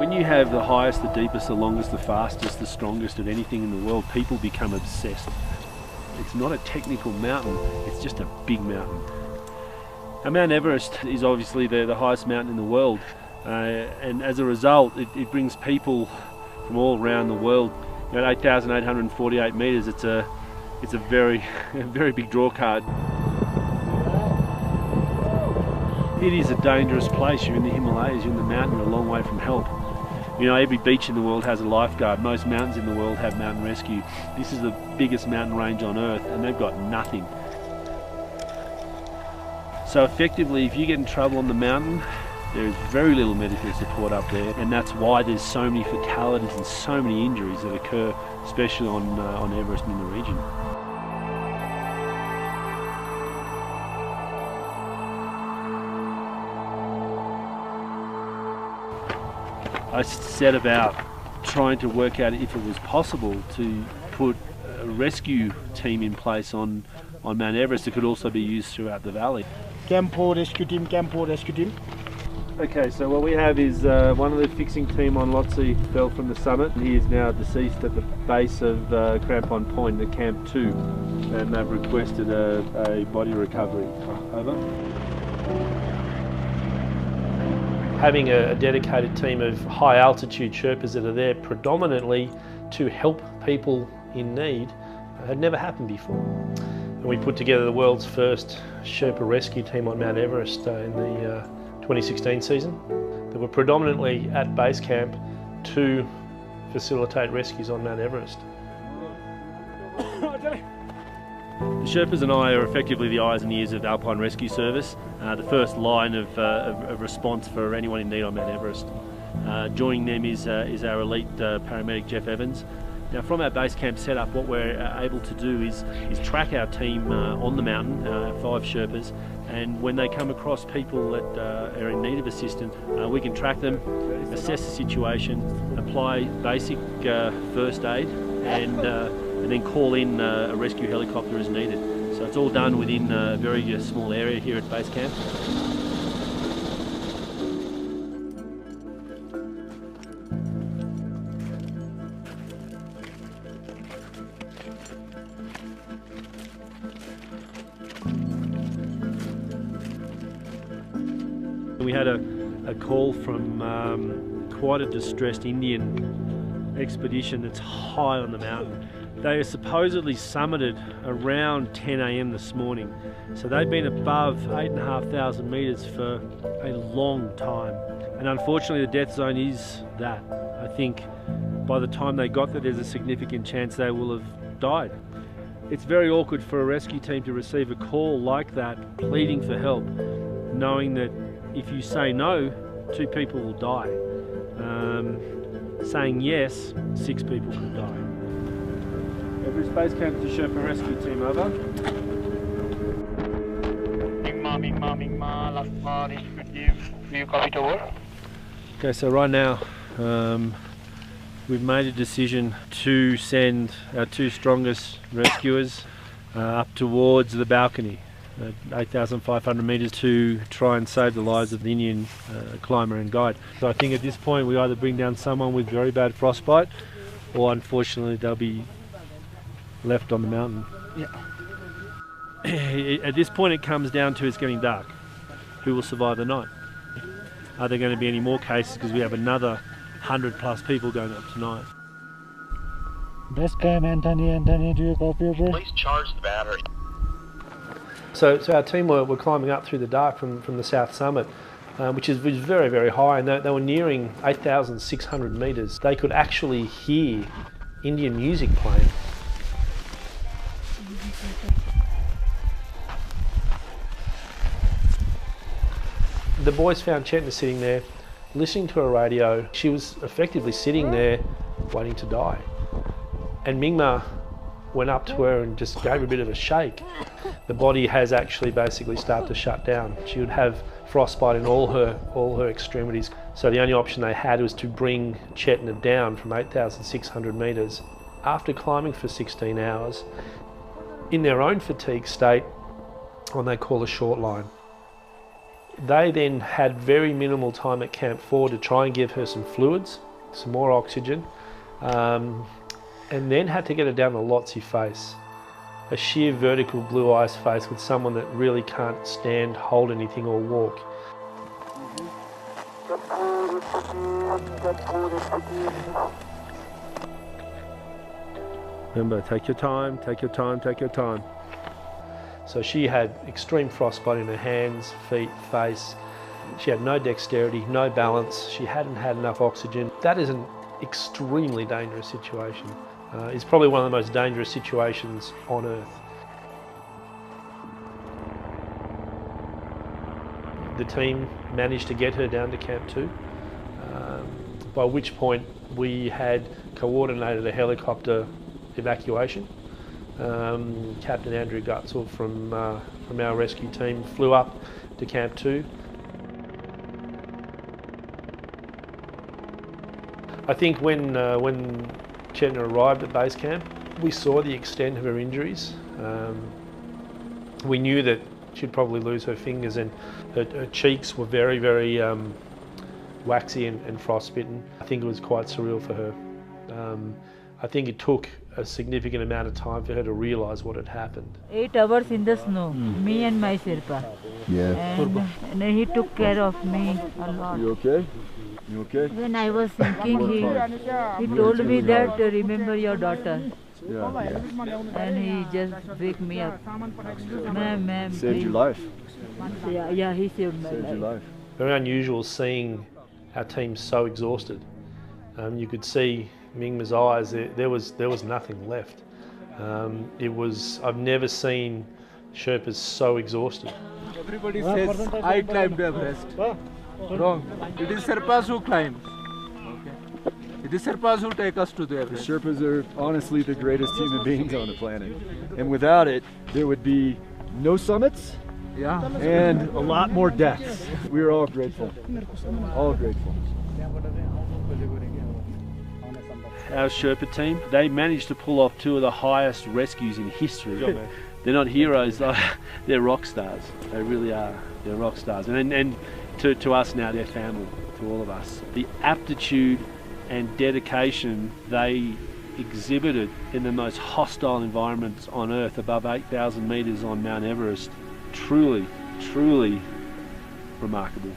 When you have the highest, the deepest, the longest, the fastest, the strongest of anything in the world, people become obsessed. It's not a technical mountain, it's just a big mountain. Now, Mount Everest is obviously the highest mountain in the world, and as a result it brings people from all around the world. At 8,848 metres, it's a very big draw card. It is a dangerous place. You're in the Himalayas, you're in the mountain, you're a long way from help. You know, every beach in the world has a lifeguard. Most mountains in the world have mountain rescue. This is the biggest mountain range on earth and they've got nothing. So effectively, if you get in trouble on the mountain, there is very little medical support up there, and that's why there's so many fatalities and so many injuries that occur, especially on Everest and in the region. I set about trying to work out if it was possible to put a rescue team in place on Mount Everest that could also be used throughout the valley. Camp 4 rescue team, Camp 4 rescue team. Okay, so what we have is one of the fixing team on Lhotse fell from the summit, and he is now deceased at the base of Crampon Point at Camp 2, and they've requested a body recovery. Over. Having a dedicated team of high altitude Sherpas that are there predominantly to help people in need had never happened before. And we put together the world's first Sherpa rescue team on Mount Everest in the 2016 season. They were predominantly at base camp to facilitate rescues on Mount Everest. The Sherpas and I are effectively the eyes and ears of the Alpine Rescue Service, the first line of response for anyone in need on Mount Everest. Joining them is our elite paramedic Jeff Evans. Now, from our base camp setup, what we're able to do is track our team on the mountain, 5 Sherpas, and when they come across people that are in need of assistance, we can track them, assess the situation, apply basic first aid, and then call in a rescue helicopter as needed. So it's all done within a very small area here at base camp. We had a call from quite a distressed Indian expedition that's high on the mountain. They are supposedly summited around 10 AM this morning. So they've been above 8,500 metres for a long time. And unfortunately the death zone is that. I think by the time they got there, there's a significant chance they will have died. It's very awkward for a rescue team to receive a call like that, pleading for help, knowing that if you say no, 2 people will die. Saying yes, 6 people could die. Everest Base Camp to Sherpa Rescue Team, over. Mingma, last one is good. Do you copy it over? Okay, so right now we've made a decision to send our 2 strongest rescuers up towards the balcony at 8,500 metres to try and save the lives of the Indian climber and guide. So I think at this point we either bring down someone with very bad frostbite, or unfortunately they'll be left on the mountain. Yeah. At this point it comes down to it's getting dark. Who will survive the night? Are there going to be any more cases, because we have another 100+ people going up tonight? Best camp, Anthony, do you copy over? Please charge the battery. So our team were climbing up through the dark from the south summit, which is very, very high, and they were nearing 8,600 metres. They could actually hear Indian music playing. The boys found Chetna sitting there, listening to a radio. She was effectively sitting there, waiting to die. And Mingma went up to her and just gave her a bit of a shake. The body has actually basically started to shut down. She would have frostbite in all her extremities. So the only option they had was to bring Chetna down from 8,600 metres after climbing for 16 hours in their own fatigue state on they call a short line. They then had very minimal time at Camp 4 to try and give her some fluids, some more oxygen, and then had to get her down to Lotsie face. A sheer vertical blue ice face with someone that really can't stand, hold anything or walk. Remember, take your time, take your time, take your time. So she had extreme frostbite in her hands, feet, face. She had no dexterity, no balance. She hadn't had enough oxygen. That is an extremely dangerous situation. It's probably one of the most dangerous situations on Earth. The team managed to get her down to Camp 2, by which point we had coordinated a helicopter evacuation. Captain Andrew Gutzel from our rescue team flew up to Camp 2. I think when Chetna arrived at base camp, we saw the extent of her injuries. We knew that she'd probably lose her fingers, and her cheeks were very, very waxy and frostbitten. I think it was quite surreal for her. I think it took a significant amount of time for her to realise what had happened. 8 hours in the snow, me and my Sherpa. Yeah. And he took care of me a lot. You okay? You okay? When I was thinking, he told me that remember your daughter. Yeah. And he just wake me up. Ma'am, Saved your life. Yeah, he saved my Saved your life. life. Very unusual seeing our team so exhausted. You could see Mingma's eyes, there was nothing left. I've never seen Sherpas so exhausted. Everybody says I climbed Everest. Wrong. It is Sherpas who climb. Okay. It is Sherpas who take us to the The Everest. Sherpas are honestly the greatest human beings on the planet. And without it, there would be no summits Yeah. and a lot more deaths. We are all grateful. All grateful. Our Sherpa team, they managed to pull off 2 of the highest rescues in history. They're not heroes, they're rock stars. They really are. They're rock stars. And to us now, they're family, to all of us. The aptitude and dedication they exhibited in the most hostile environments on Earth, above 8,000 metres on Mount Everest, truly, truly remarkable.